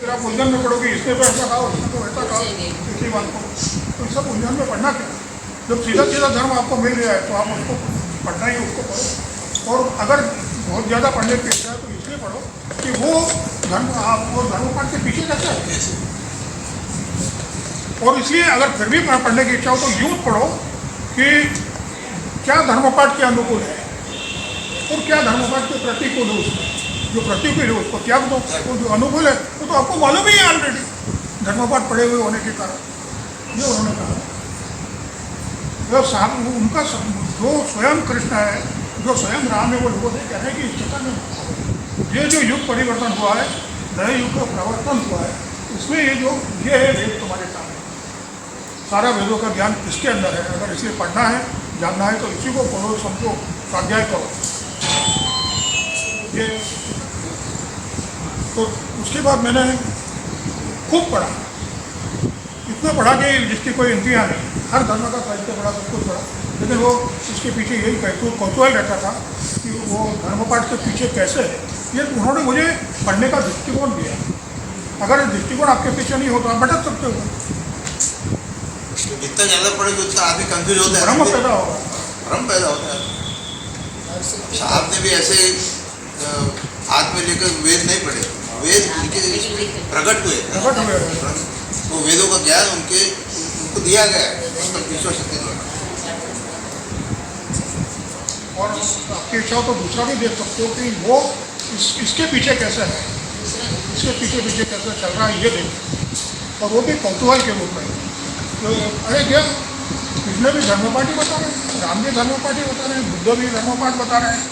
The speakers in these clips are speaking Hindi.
फिर आप उलझन में पढ़ोगे, इसने तो ऐसा कहा, उसने तो ऐसा कहा, इसी बात को, तो सब उलझन में पढ़ना क्या। जब सीधा सीधा धर्म आपको मिल गया है तो आप उसको पढ़ना ही उसको पढ़ो। और अगर बहुत ज़्यादा पढ़ने की इच्छा है तो इसलिए पढ़ो कि वो धर्म, आप वो धर्मपाठ के पीछे कैसे है। और इसलिए अगर फिर भी पढ़ने की इच्छा हो तो यूँ पढ़ो कि क्या धर्मपाठ के अनुकूल है और क्या धर्मपाठ के प्रतिकूल है। उसमें जो प्रतिकूल है उसको त्याग दो, वो जो अनुकूल है वो तो आपको मालूम ही है ऑलरेडी धर्मपाठ पढ़े हुए होने के कारण। ये उन्होंने कहा उनका जो स्वयं कृष्ण है, जो स्वयं राम है, वो लोगों से कह रहे हैं कि इस चक्कर में ये जो युग परिवर्तन हुआ है, नए युग का प्रवर्तन हुआ है, इसमें ये है वेद तुम्हारे सामने, सारा वेदों का ज्ञान इसके अंदर है। अगर इसे पढ़ना है, जानना है तो इसी को पढ़ो, समझो, स्वाध्याय करो। ये तो उसके बाद मैंने खूब पढ़ा, इतना पढ़ा कि जिसकी कोई इंतहा नहीं। हर धर्म का साहित्य पढ़ा, सब कुछ पढ़ा, लेकिन वो इसके पीछे यही कौतूहल रहता था कि वो धर्मपाठ के पीछे कैसे है। ये उन्होंने मुझे पढ़ने का दृष्टिकोण दिया। अगर दृष्टिकोण आपके पीछे नहीं हो तो आप भटक सकते हो। जितना ज़्यादा पढ़ेंगे उतना आदमी कंफ्यूज होता है, भ्रम पैदा होगा, भ्रम पैदा होता है। साहब ने भी ऐसे हाथ में लेकर वेद नहीं पढ़े, वेद उनके प्रकट हुए, तो वेदों का ज्ञान उनको दिया गया है, ईश्वर शक्ति द्वारा। और आपकी इच्छा हो तो दूसरा भी देख सकते हो कि वो इसके पीछे कैसे है, इसके पीछे कैसे चल रहा है, ये देख। और वो भी कौतूहल के रूप में। तो अरे क्या कृष्ण भी धर्मपाठी बता रहे हैं, राम भी धर्मपाठी बता रहे हैं, बुद्ध भी धर्मपाठ बता रहे हैं।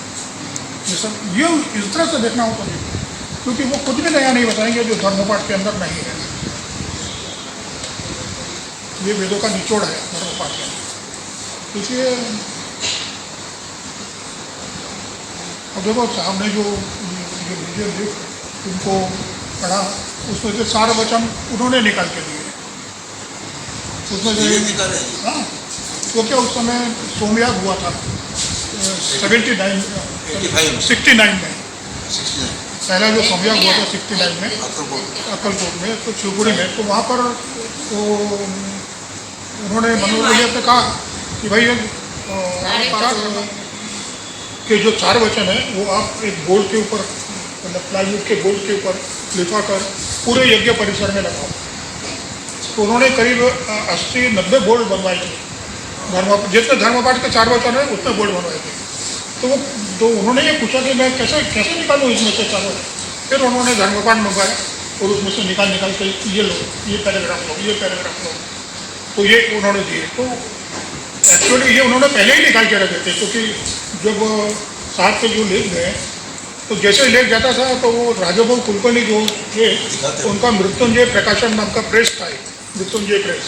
ये सब ये इस तरह से देखना हो तो देखो, क्योंकि वो कुछ भी नया नहीं बताएंगे जो धर्मपाठ के अंदर नहीं है। ये वेदों का निचोड़ है धर्मपाठ के अंदर। इसलिए अब देखो साहब ने जो मुझे लेख उनको पढ़ा, उसमें से सारा वचन उन्होंने निकाल के दिए। उसमें से हाँ, क्योंकि उस समय सोमयाग हुआ था 69 में, पहला जो सोमयाग हुआ था 69 में अक्कलकोट में, तो शिवपुरी में। तो वहाँ पर तो उन्होंने मनोहर भैया से कहा कि भाई के जो 4 वचन है वो आप एक बोर्ड के ऊपर, मतलब प्लाईवुड के बोर्ड के ऊपर लिखा कर पूरे यज्ञ परिसर में लगाओ। तो उन्होंने करीब 80-90 बोर्ड बनवाए थे। जितने धर्मपाठ के 4 वचन है उतने बोर्ड बनवाए थे। तो उन्होंने ये पूछा कि मैं कैसे निकालूँ इसमें से 4 वचन। फिर उन्होंने धर्मपाठ मंगवाया और उसमें से निकाल के ये लो, ये पैराग्राफ लो, ये पैराग्राफ लो, तो ये उन्होंने दिए। तो एक्चुअली ये उन्होंने पहले ही निकाल के रखे थे, क्योंकि जब साहब के जो लेख गए तो जैसे लेख जाता था तो वो राजाभाऊ कुलकर्णी जो थे उनका मृत्युंजय प्रकाशन नाम का प्रेस था, मृत्युंजय प्रेस।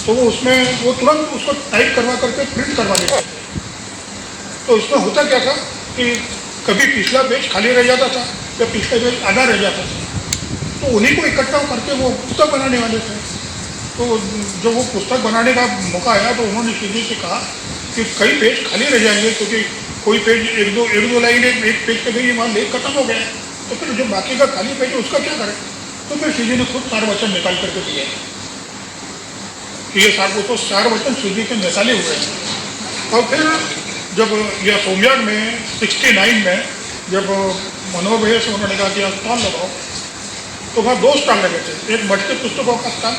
तो वो उसमें वो तुरंत उसको टाइप करवा करके प्रिंट करवा लेते थे। तो उसमें होता क्या था कि कभी पिछला पेज खाली रह जाता था या पिछला पेज आधा रह जाता था, तो उन्हीं को इकट्ठा करके वो पुस्तक बनाने वाले थे। तो जब वो पुस्तक बनाने का मौका आया तो उन्होंने सीधी से कहा कि कई पेज खाली रह जाएंगे, क्योंकि कोई पेज एक दो लाइन एक पेज पे गई, वहाँ लेख खत्म हो गया, तो फिर जो बाकी का खाली पेज है उसका क्या करें। तो फिर सीधी ने खुद 4 वचन निकाल करके दिए कि ये 4 वचन सीधी के निकाले हुए हैं। और फिर जब यह सोमयाग में 69 में जब मनोहर भैया से उन्होंने कहा कि आप स्टॉल लगाओ, तो वहाँ 2 स्टॉल लगे थे, एक मठ के पुस्तकों का स्टॉल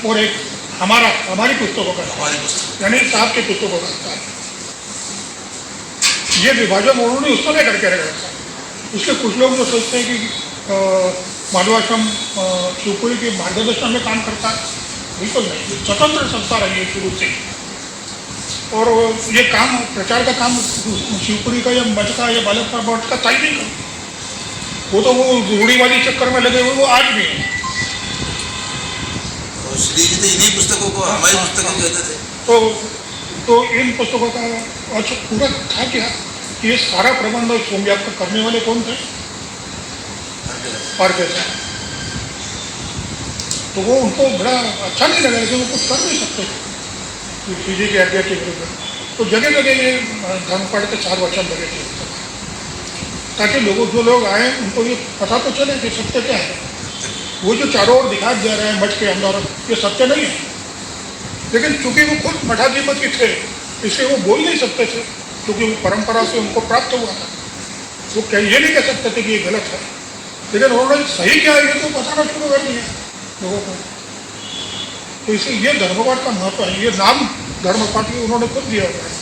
और एक हमारी पुस्तकों का स्टॉल, यानी साहब की पुस्तकों का स्टॉल। ये विभाजन उन्होंने उस समय करके रखा था। इसलिए कुछ लोग जो सोचते हैं कि माधवाश्रम शिवपुरी के मार्गदर्शन में काम करता है, बिल्कुल नहीं, स्वतंत्र संस्था रही है शुरू से। और ये काम, प्रचार का काम शिवपुरी का या मठ का या बालक का मठ का था ही नहीं। वो तो वो रूढ़ीवादी चक्कर में लगे हुए वो आज भी हैं। इन्हीं पुस्तकों को हमारी पुस्तकें कहते थे। तो इन पुस्तकों का अच्छा पूरा था क्या कि ये सारा प्रबंध सोमयाग का करने वाले कौन थे? पारके थे। तो वो उनको बड़ा अच्छा नहीं लगा, लेकिन वो कुछ कर नहीं सकते सीधी की आज्ञा के विरुद्ध। तो जगह जगह ये धर्मपाठ के 4 वचन लगे थे, ताकि जो लोग आए उनको ये पता तो चले कि सत्य क्या है। वो जो चारों ओर दिखाई दे रहे हैं मठ के अंदर, ये सत्य नहीं है। लेकिन चूंकि वो खुद मठाधिपति थे, इसलिए वो बोल नहीं सकते थे, क्योंकि वो परंपरा से उनको प्राप्त हुआ था। वो ये नहीं कह सकते थे कि ये गलत है, लेकिन उन्होंने सही क्या है ये तो बताना शुरू कर दिया लोगों को। तो इसलिए ये धर्मपाठ का महत्व है। ये नाम धर्मपाठ भी उन्होंने खुद दिया हुआ है।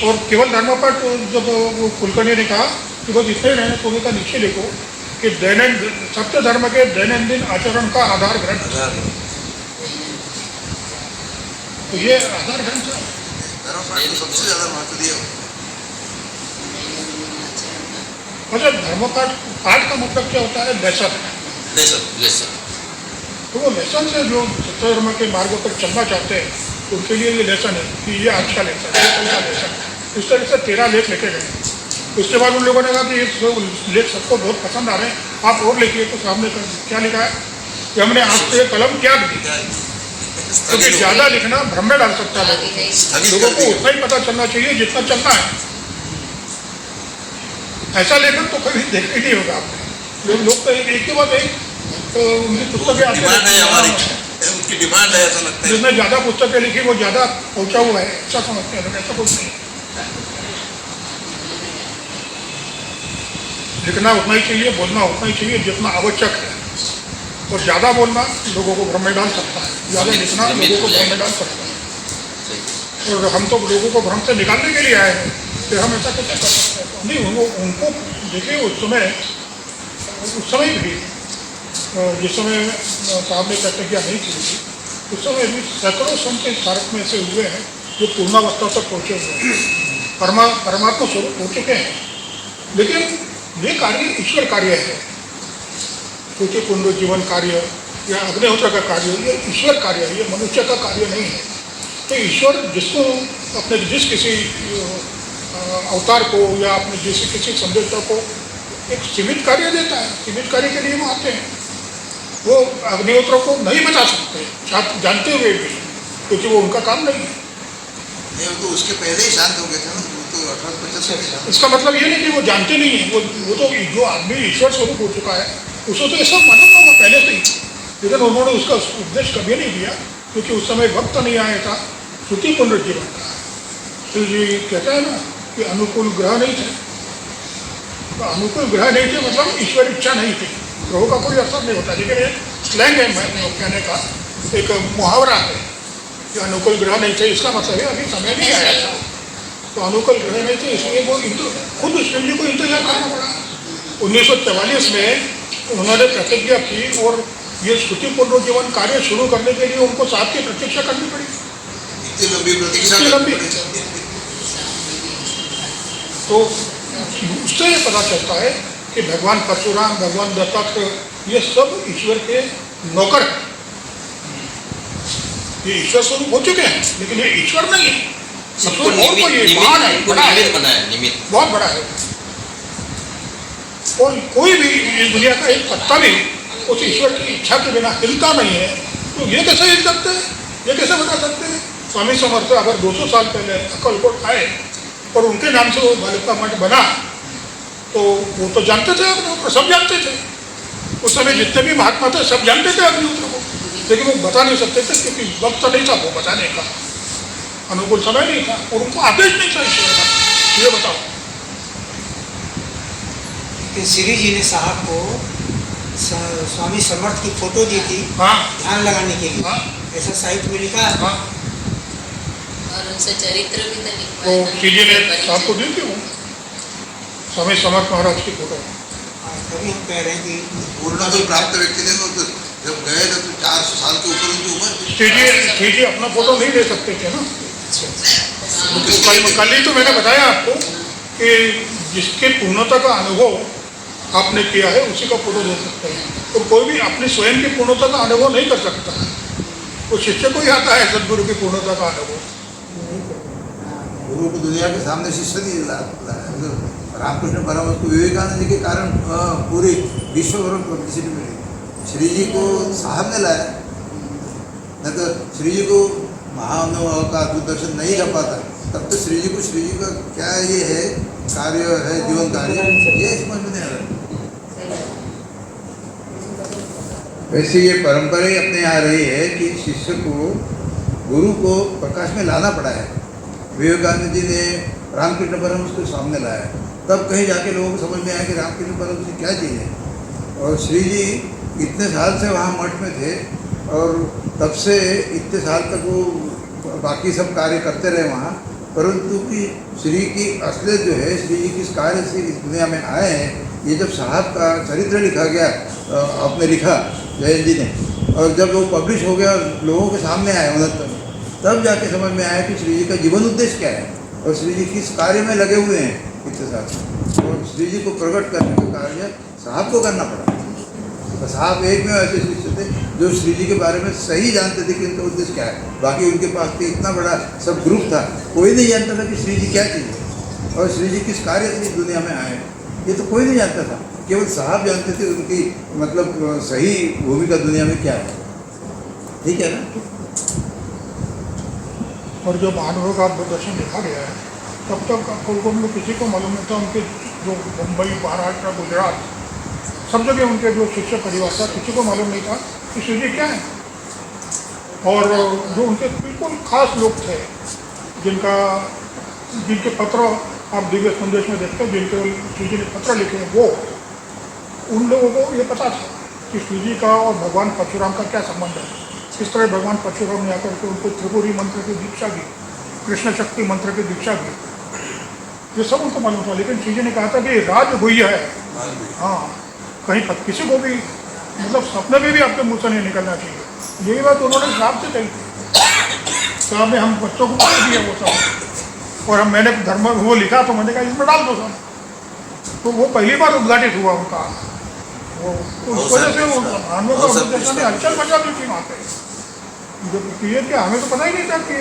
और केवल धर्मपाठ जब वो कुलकर्णी ने कहा कि बस इतने रहने, तो उन्होंने कहा नीचे लिखो कि सत्य धर्म के दैनंदिन आचरण का आधार ग्रंथ। तो ये आधार ग्रंथ है। धर्मपाठ को सबसे ज्यादा महत्व दिया। अच्छा, धर्मपाठ पाठ का मतलब क्या होता है? लेसन। लेसन। तो वो लेसन से जो सत्य धर्म के मार्ग पर चलना चाहते हैं, उनके लिए ये लेसन है कि ये आज का लेसन, ये कल का लेसन। इस तरह से 13 लेख लिखे गए। उसके बाद उन लोगों ने कहा कि ये लेख सबको बहुत पसंद आ रहे हैं, आप और लिखिए। तो सामने क्या लिखा है कि हमने आज से कलम त्याग दी, क्योंकि ज़्यादा लिखना भ्रम में डाल सकता है लोगों को। उतना ही पता चलना चाहिए जितना चलना है। ऐसा लेखन तो कभी देखा ही नहीं होगा आपने। लोग तो एक के बाद एक उनकी पुस्तकें आती है, उनकी डिमांड है, ऐसा लगता है। जिसने ज़्यादा पुस्तकें लिखी वो ज़्यादा पहुँचा हुआ है, ऐसा समझते हैं लोग। ऐसा कुछ नहीं। लिखना उतना ही चाहिए, बोलना उतना ही चाहिए जितना आवश्यक है। और ज़्यादा बोलना लोगों को भ्रम में डाल सकता है, ज़्यादा लिखना लोगों को भ्रम में डाल सकता है। और हम तो लोगों को भ्रम से निकालने के लिए आए हैं कि हम ऐसा कैसे कर सकते हैं। नहीं, उनको देखिए उस समय भी जिस समय साहब ने प्रतिज्ञा नहीं की थी, उस समय भी सैकड़ों संत इस भारत में ऐसे हुए हैं जो पूर्णावस्था तक पहुँचे हुए हैं, परमात्मा स्वरूप हो चुके हैं। लेकिन ये कार्य ईश्वर कार्य है, क्योंकि पुनरुज्जीवन कार्य या अग्निहोत्र का कार्य ये ईश्वर कार्य है, ये मनुष्य का कार्य नहीं है। तो ईश्वर जिसको अपने जिस किसी अवतार को या अपने किसी संदेशा को एक सीमित कार्य देता है, सीमित कार्य के लिए वो आते हैं। वो अग्निहोत्र को नहीं बचा सकते जानते हुए भी, क्योंकि वो उनका काम नहीं है। नहीं, तो उसके पहले ही शांत हो गए थे ना, तो 1850। इसका मतलब ये नहीं कि वो जानते नहीं है। वो तो जो आदमी ईश्वर स्वरूप हो चुका है उसको तो ये सब मालूम होगा पहले से ही, लेकिन उन्होंने उसका उपदेश कभी नहीं दिया, क्योंकि उस समय वक्त नहीं आया था श्रुति पुनरुज्जीवन का। तो ये कहता है ना कि अनुकूल ग्रह नहीं थे। तो अनुकूल ग्रह नहीं थे मतलब ईश्वर इच्छा नहीं थी, ग्रहों का कोई असर नहीं होता। लेकिन एक स्लैंग है कहने का, एक मुहावरा है कि अनुकूल ग्रह नहीं थे, इसका मतलब है अभी समय नहीं आया था। तो अनुकूल ग्रह नहीं थे, इसलिए वो खुद शिव जी को इंतजार करना पड़ा। 1944 में उन्होंने प्रतिज्ञा की और ये श्रुति पुनरुज्जीवन कार्य शुरू करने के लिए उनको साहब की प्रतीक्षा करनी पड़ी। इतनी लंबी प्रतीक्षा लंबी। तो उससे ये पता चलता है कि भगवान परशुराम, भगवान दत्तात्रेय ये सब ईश्वर के नौकर हैं। ये ईश्वर स्वरूप हो चुके हैं, लेकिन ये ईश्वर नहीं है। सबको निमित्त बनाया, निमित्त बहुत बड़ा है। और कोई भी इस दुनिया का एक पत्ता भी उस ईश्वर की इच्छा के बिना हिलता नहीं है। तो ये कैसे हिल सकते हैं, ये कैसे बता सकते हैं? स्वामी समर्थ अगर 200 साल पहले अक्कलकोट आए और उनके नाम से वो भालका मठ बना, तो वो तो जानते थे अग्निहोत्र, सब जानते थे। उस समय जितने भी महात्मा थे सब जानते थे अग्निहोत्र को, लेकिन वो बता नहीं सकते थे क्योंकि वक्त नहीं था वो बताने का, अनुकूल समय नहीं था और उनको आदेश नहीं था ईश्वर का। ये बताओ। श्री जी ने साहब को स्वामी समर्थ की फोटो दी थी, हाँ, ध्यान लगाने के लिए। हाँ, ऐसा साहित्य में लिखा है। हाँ। और उनसे चरित्र भी तो लिखा तो है। चीजें ने आपको दी थी वो स्वामी समर्थ महाराज की फोटो। तभी हम कह रहे हैं कि पूर्ण तो प्राप्त व्यक्ति ने तो जब गए थे तो 400 साल के ऊपर उनकी उम्र। चीजें अपना फोटो नहीं ले सकते थे ना। कल ही तो मैंने बताया आपको कि जिसके पूर्णता का अनुभव आपने किया है उसी का फोटो ले सकते हैं। तो कोई भी अपनी स्वयं की पूर्णता का अनुभव नहीं कर सकता है, वो शिष्य को ही आता है सदगुरु की पूर्णता का अनुभव। गुरु को दुनिया के सामने शिष्य नहीं लाया। रामकृष्ण परमहंस को विवेकानंद जी के कारण पूरे विश्व भर में पब्लिसिटी मिली। श्री जी को साहब ने लाया, नहीं तो श्री जी को महाअनुभव का अद्भुत दर्शन नहीं कर पाता। तब तो श्री जी का क्या ये है कार्य है, जीवन कार्य, ये समझ में नहीं आ रहा। वैसे ये परंपरा ही अपने यहाँ रही है कि शिष्य को गुरु को प्रकाश में लाना पड़ा है। विवेकानंद जी ने रामकृष्ण परमहंस को सामने लाया, तब कहीं जाके लोगों को समझ में आया कि रामकृष्ण परमहंस क्या चीज़ है। और श्री जी इतने साल से वहाँ मठ में थे और तब से इतने साल तक वो बाकी सब कार्य करते रहे वहाँ, परंतु कि श्री की असलियत जो है, श्री जी किस कार्य से इस दुनिया में आए हैं, ये जब साहब का चरित्र लिखा गया, आपने लिखा जयंत जी ने, और जब वो पब्लिश हो गया लोगों के सामने आया 69 में, तब जाके समझ में आया कि श्री जी का जीवन उद्देश्य क्या है और श्री जी किस कार्य में लगे हुए हैं इतने साल। और श्री जी को प्रकट करने का कार्य साहब को करना पड़ा। तो साहब एक में ऐसे शिष्य थे जो श्री जी के बारे में सही जानते थे कि उनका उद्देश्य क्या है। बाकी उनके पास तो इतना बड़ा सब ग्रुप था, कोई नहीं जानता था कि श्री जी क्या चीज़ है और श्री जी किस कार्य से इस दुनिया में आए, ये तो कोई नहीं जानता था। केवल साहब जानते थे उनकी मतलब सही भूमिका दुनिया में क्या है। ठीक है ना। और जो महानुभव का दर्शन लिखा गया है, तब तक आपको किसी को मालूम नहीं था। उनके जो मुंबई, महाराष्ट्र, गुजरात, सब जगह उनके जो शिक्षक परिवार था, किसी को मालूम नहीं था कि श्री जी क्या है। और जो उनके बिल्कुल खास लोग थे, जिनके पत्र आप दिव्य संदेश में देखते हैं, जिनके श्री जी ने पत्र लिखे हैं, वो उन लोगों को ये पता था कि श्री जी का और भगवान परशुराम का क्या संबंध है। किस तरह भगवान परशुराम ने आकर के उनको त्रिपुरी मंत्र की दीक्षा दी, कृष्ण शक्ति मंत्र की दीक्षा दी, ये सब उनको मालूम था। लेकिन श्री जी ने कहा था कि राज गुह्य है, हाँ, कहीं पर किसी को भी मतलब सपने में भी आपके मुँह से नहीं निकलना चाहिए। यही बात उन्होंने साहब से कही थी। साहब ने हम बच्चों को बता दिया वो सब, और मैंने धर्म वो लिखा तो मैंने कहा इसमें डाल दो सब। तो वो पहली बार उद्घाटित हुआ उनका, वो उस वजह से वो महानुभव का उद्घाटन ने हलचल मचा दी थी वहाँ पे। जो ये कि हमें तो पता ही नहीं था कि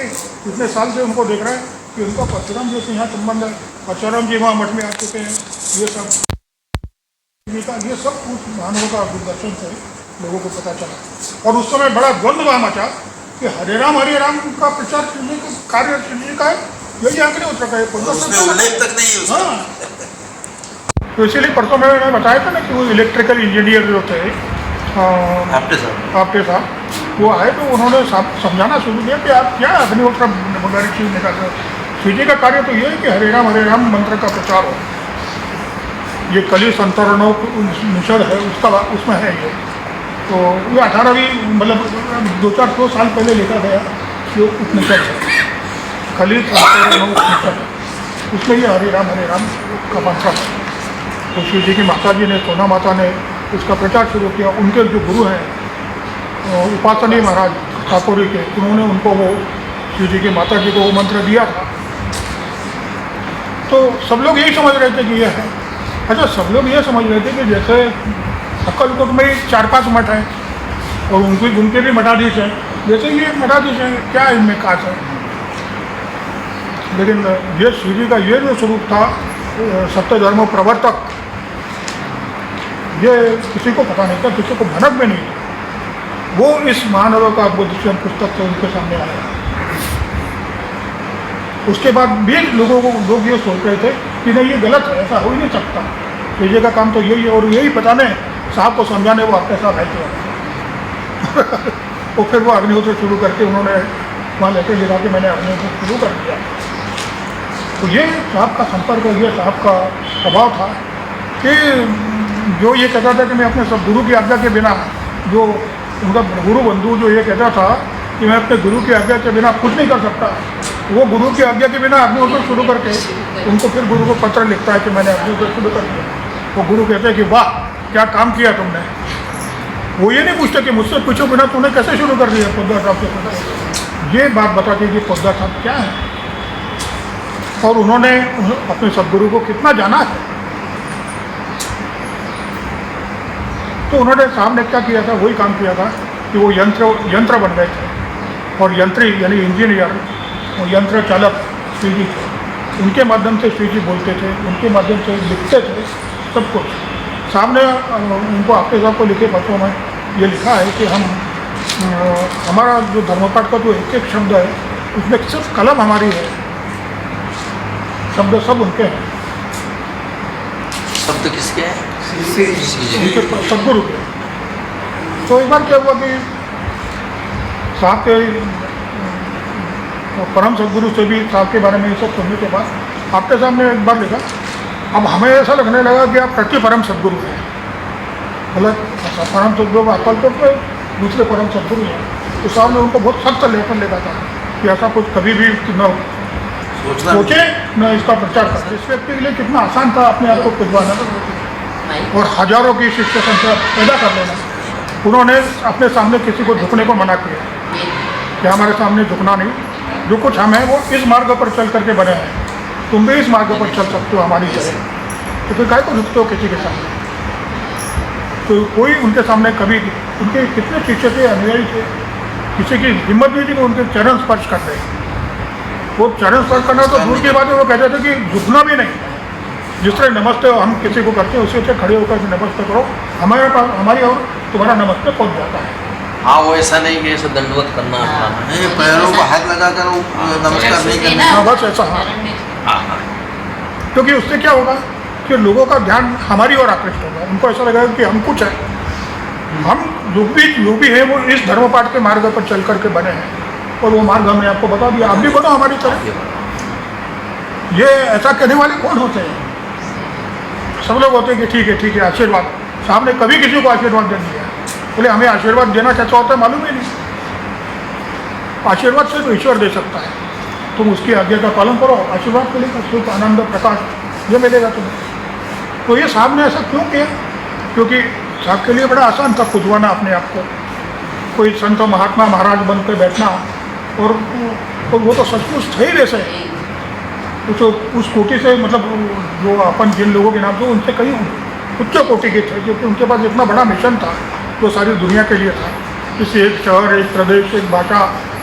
इतने साल से उनको देख रहे हैं कि उनका परशुराम जी से यहाँ संबंध है, परशुराम जी वहाँ मठ में आ चुके हैं, ये सब कुछ महानुभव का दूरदर्शन से लोगों को पता चला। और उस समय बड़ा द्वंद्व वहाँ मचा कि हरे राम का प्रचार कार्य श्री जी का है, यही आगे नहीं हो सका है। हाँ, तो इसीलिए परसों मैंने बताया था ना कि वो इलेक्ट्रिकल इंजीनियर जो थे आपके साथ, वो आए तो उन्होंने समझाना शुरू किया कि आप क्या अग्निहोत्र वगैरह चीज़ निकाल रहे हो। श्री जी का कार्य तो ये है कि हरे राम मंत्र का प्रचार हो। ये कली संतरणों मिशन है उसमें है ये। तो ये 18वीं मतलब 2-4 साल पहले लिखा गया जो उपनिषद है, कली संतरणों उपनिषद, उसमें ये हरे राम का मंत्र है। तो श्री जी की माता जी ने, सोना माता ने उसका प्रचार शुरू किया। उनके जो गुरु हैं उपासनी महाराज ठाकुरी के, उन्होंने उनको वो श्री जी की माता जी को वो मंत्र दिया था। तो सब लोग यही समझ रहे थे कि ये है। अच्छा, सब लोग ये समझ रहे थे कि जैसे अक्कलकोट में 4-5 मठ हैं और उनके भी मठाधीश हैं, जैसे ये मठाधीश हैं, क्या इनमें खास है। लेकिन ये श्री जी का ये जो स्वरूप था, सत्य धर्म प्रवर्तक, ये किसी को पता नहीं था, किसी को भनक में नहीं था। वो इस महानुभव का बुद्धिज्म पुस्तक से उनके सामने आया। उसके बाद भी लोग ये सोच रहे थे कि नहीं, ये गलत है, ऐसा हो ही नहीं सकता, श्री जी का काम तो यही है। और यही बताने, साहब को समझाने वो आपके साथ आए थे। तो फिर वो अग्निहोत्र शुरू करके उन्होंने वहाँ लेके गिरा के मैंने अग्निहोत्र शुरू कर दिया। तो ये साहब का संपर्क, ये साहब का प्रभाव था कि जो ये कहता था कि मैं अपने सब गुरु की आज्ञा के बिना, जो उनका गुरु बंधु जो ये कहता था कि मैं अपने गुरु की आज्ञा के बिना कुछ नहीं कर सकता, वो गुरु की आज्ञा के बिना अग्निहोत्र शुरू करके उनको फिर गुरु को पत्र लिखता है कि मैंने अग्निहोत्र शुरू कर दिया। वो गुरु कहते हैं कि वाह, क्या काम किया तुमने। वो ये नहीं पूछते कि मुझसे पूछो बिना तूने कैसे शुरू कर दिया पौधा साहब से। ये बात बताती कि पौधा साहब क्या है और उन्होंने अपने सदगुरु को कितना जाना है। तो उन्होंने साहब ने क्या किया था, वही काम किया था कि वो यंत्र बन गए थे। और यंत्री यानी इंजीनियर, वो यंत्र चालक श्री जी थे। उनके माध्यम से श्री जी बोलते थे, उनके माध्यम से लिखते थे सब कुछ। साहब ने उनको आपके साहब को लिखे पत्रों में ये लिखा है कि हमारा जो धर्मपाठ का जो एक शब्द है, उसमें सिर्फ कलम हमारी है, शब्द सब उनके हैं। शब्द किसके हैं? उनके सदगुरु के। तो एक बार क्या हुआ कि साहब के परम सदगुरु से भी साहब के बारे में ये सब सुनने के बाद आपके सामने एक बार लिखा, अब हमें ऐसा लगने लगा कि आप प्रति परम सदगुरु हैं, मतलब परम सदगुरु अक्कलकोट में दूसरे परम सदगुरु हैं। तो साहब ने उनको बहुत सख्त लेकर लिखा था कि ऐसा कुछ कभी भी न सोचे न इसका प्रचार करें। इस व्यक्ति के लिए कितना आसान था अपने आप को खुदवाना और हजारों की शिष्य संख्या पैदा कर लेना। उन्होंने अपने सामने किसी को झुकने को मना किया कि हमारे सामने झुकना नहीं, जो कुछ हम हैं वो इस मार्ग पर चल करके बने हैं, तुम भी इस मार्ग पर चल सकते हो हमारी तरह, तो फिर काहे को झुकते हो किसी के सामने। तो कोई उनके सामने कभी, उनके कितने शिष्य थे, अनुयायी थे, किसी की हिम्मत नहीं थी कि उनके चरण स्पर्श कर रहे। वो चरण स्पर्श करना तो दूर की बात है, वो कहते थे कि झुकना भी नहीं। जिस तरह नमस्ते हम किसी को करते हैं उसी से खड़े होकर नमस्ते करो, हमारे पास हमारी और तुम्हारा नमस्ते पहुंच जाता है। हाँ, वो ऐसा नहीं कि ऐसे दंडवत करना नहीं, पैरों को हाथ लगाकर नमस्कार नहीं करना। हाँ, बस ऐसा। हाँ, क्योंकि उससे क्या होगा कि लोगों का ध्यान हमारी ओर आकृष्ट होगा, उनको ऐसा लगेगा कि हम कुछ है, हम जो भी है वो इस धर्मपाठ के मार्ग पर चल करके बने हैं, और वो मार्ग हमने आपको बता दिया, आप भी बनो हमारी तरह। ये ऐसा कहने वाले कौन होते हैं? सब लोग होते हैं कि ठीक है आशीर्वाद। साहब ने कभी किसी को आशीर्वाद दे दिया, बोले हमें आशीर्वाद देना कैसा होता है मालूम ही नहीं। आशीर्वाद सिर्फ ईश्वर दे सकता है, तुम उसकी आज्ञा का पालन करो, आशीर्वाद मिलेगा, सुख आनंद प्रकाश ये मिलेगा तुम्हें। तो ये साहब ने ऐसा क्यों किया? क्योंकि साहब के लिए बड़ा आसान था खुदवाना अपने आप को, कोई संत महात्मा महाराज बन के बैठना, और वो तो सचमुच थे ही वैसे, तो उस कोटि से, मतलब जो अपन जिन लोगों के नाम थे उनसे कहीं उच्च कोटि के थे, क्योंकि उनके पास इतना बड़ा मिशन था जो सारी दुनिया के लिए था, किसी एक शहर, एक प्रदेश, एक भाषा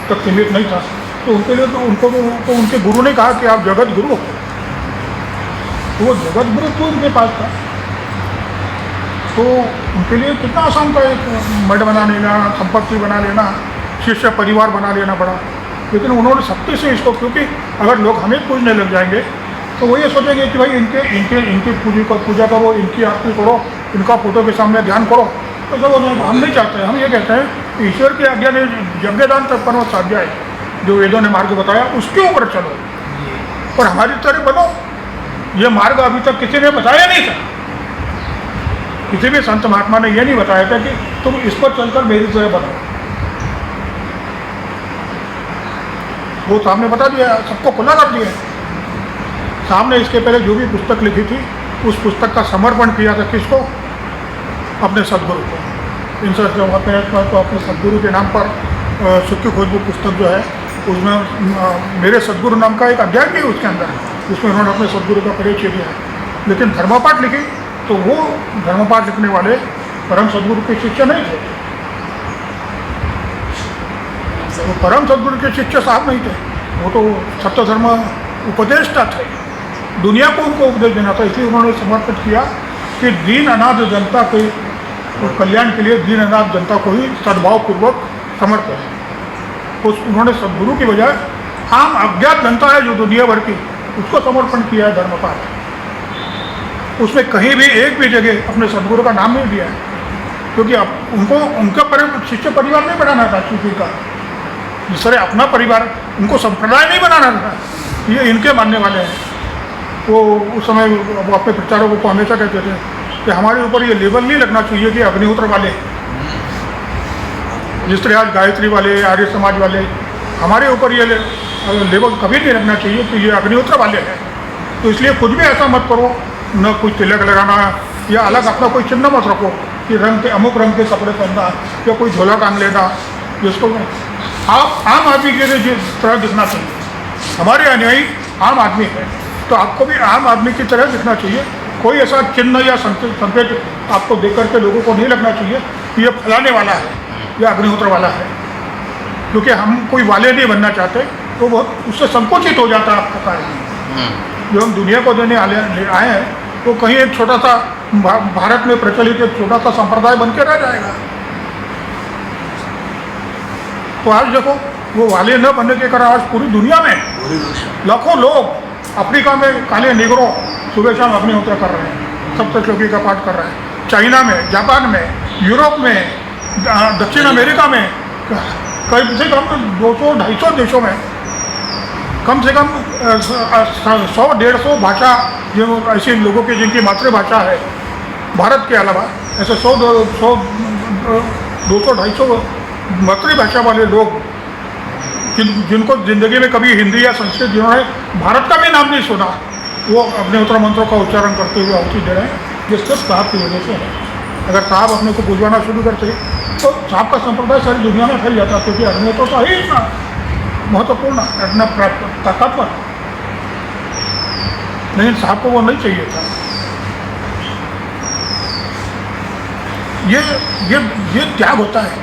तक सीमित नहीं था। तो उनके लिए तो उनको तो उनके गुरु ने कहा कि आप जगत गुरु हो, तो वो जगत गुरु तो उनके पास था। तो उनके लिए कितना आसान था, एक मठ बना लेना, संपत्ति बना लेना, शिष्य परिवार बना लेना पड़ा। लेकिन उन्होंने सख्ती से इसको, क्योंकि अगर लोग हमें पूजने लग जाएंगे तो वो ये सोचेंगे कि भाई इनकी पूजा करो, इनकी आरती करो, इनका फोटो के सामने ध्यान करो, तो सब हम नहीं चाहते। हम ये कहते हैं कि ईश्वर की आज्ञा ने यज्ञदान तक परम साध्या है, जो वेदों ने मार्ग बताया उसके ऊपर चलो, और हमारी तरह बनो। ये मार्ग अभी तक किसी ने बताया नहीं था, किसी भी संत महात्मा ने यह नहीं बताया था कि तुम इस पर चलकर मेरी तरह बनो। वो सामने बता दिया, सबको खुला कर दिया। सामने इसके पहले जो भी पुस्तक लिखी थी उस पुस्तक का समर्पण किया था किसको? अपने सदगुरु को। इन सब तो अपने सदगुरु के नाम पर सुख की खोजबू पुस्तक जो है उसमें मेरे सदगुरु नाम का एक अध्याय भी है उसके अंदर, उसमें उन्होंने अपने सदगुरु का परिचय दिया है। लेकिन धर्मपाठ लिखी तो वो धर्मपाठ लिखने वाले परम सदगुरु के शिष्य नहीं थे, वो परम सदगुरु के शिष्य साहब नहीं थे, वो तो सत्य धर्म उपदेष्टा थे। दुनिया को उनको उपदेश देना था, इसलिए उन्होंने समर्पित किया कि दीन अनाथ जनता के कल्याण के लिए दीन अनाथ जनता को ही सद्भावपूर्वक समर्पित है। उस उन्होंने सदगुरु की बजाय आम अज्ञात जनता है जो दुनिया भर की, उसको समर्पण किया है धर्मपाठ। उसमें कहीं भी एक भी जगह अपने सदगुरु का नाम नहीं दिया है, क्योंकि उनको उनका शिष्य परिवार नहीं बनाना था सूफी का, जिस तरह अपना परिवार, उनको संप्रदाय नहीं बनाना था। ये इनके मानने वाले हैं। वो उस समय वो अपने प्रचारकों को हमेशा कहते थे कि हमारे ऊपर ये लेबल नहीं लगना चाहिए कि अग्निहोत्र वाले, जिस तरह आज गायत्री वाले, आर्य समाज वाले, हमारे ऊपर ये लेबल कभी नहीं लगना चाहिए कि ये अग्निहोत्र वाले हैं। तो इसलिए कुछ भी ऐसा मत करो, न कुछ तिलक लगाना या अलग अपना कोई चिन्ह मत रखो कि रंग के अमुक रंग के कपड़े पहनना या कोई झोला टांग लेना, जिसको आप आम आदमी के लिए जिस तरह दिखना चाहिए। हमारे अनुयायी आम आदमी है, तो आपको भी आम आदमी की तरह दिखना चाहिए। कोई ऐसा चिन्ह या संकेत आपको देख करके लोगों को नहीं लगना चाहिए कि ये फलाने वाला है या अग्निहोत्र वाला है, क्योंकि हम कोई वाले नहीं बनना चाहते, तो बहुत उससे संकोचित हो जाता है आपका कार्य। जो हम दुनिया को देने आए हैं तो कहीं एक छोटा सा भारत में प्रचलित एक छोटा सा संप्रदाय बन के रह जाएगा। तो आज देखो, वो वाले न बनने के कारण आज पूरी दुनिया में लाखों लोग, अफ्रीका में काले निगरों सुबह शाम अग्निहोत्र कर रहे हैं, सप्तश्लोकी का पाठ कर रहे हैं, चाइना में, जापान में, यूरोप में, दक्षिण अमेरिका में कम से कम 200-250 देशों में कम से कम 100-150 भाषा जो ऐसे लोगों की जिनकी मातृभाषा है भारत के अलावा, ऐसे 200-250 मातृभाषा वाले लोग जिनको ज़िंदगी में कभी हिंदी या संस्कृत जिन्होंने भारत का भी नाम नहीं सुना, वो अग्निहोत्र मंत्रों का उच्चारण करते हुए आहुति दे रहे हैं। ये सिर्फ साहब की वजह से है। अगर साहब अपने को बुझवाना शुरू करते तो साहब का संप्रदाय सारी दुनिया में फैल जाता, क्योंकि अग्निहोत्र तो ही इतना महत्वपूर्ण इतना ताकतवर, लेकिन साहब को वो नहीं चाहिए था। ये त्याग होता है।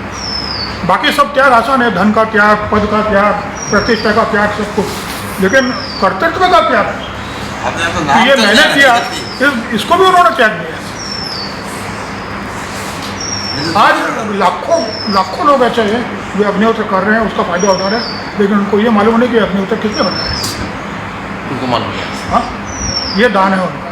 बाकी सब त्याग आसान है, धन का त्याग, पद का त्याग, प्रतिष्ठा का त्याग, सब कुछ, लेकिन कर्तृत्व का त्याग ये मैंने किया, इसको भी उन्होंने त्याग दिया। आज लाखों लोग ऐसे हैं जो अग्निहोत्र कर रहे हैं, उसका फायदा उठा रहे हैं, लेकिन उनको ये मालूम नहीं कि अग्निहोत्र किसने बनाया है। उनको मालूम है। हाँ, ये दान है उनका।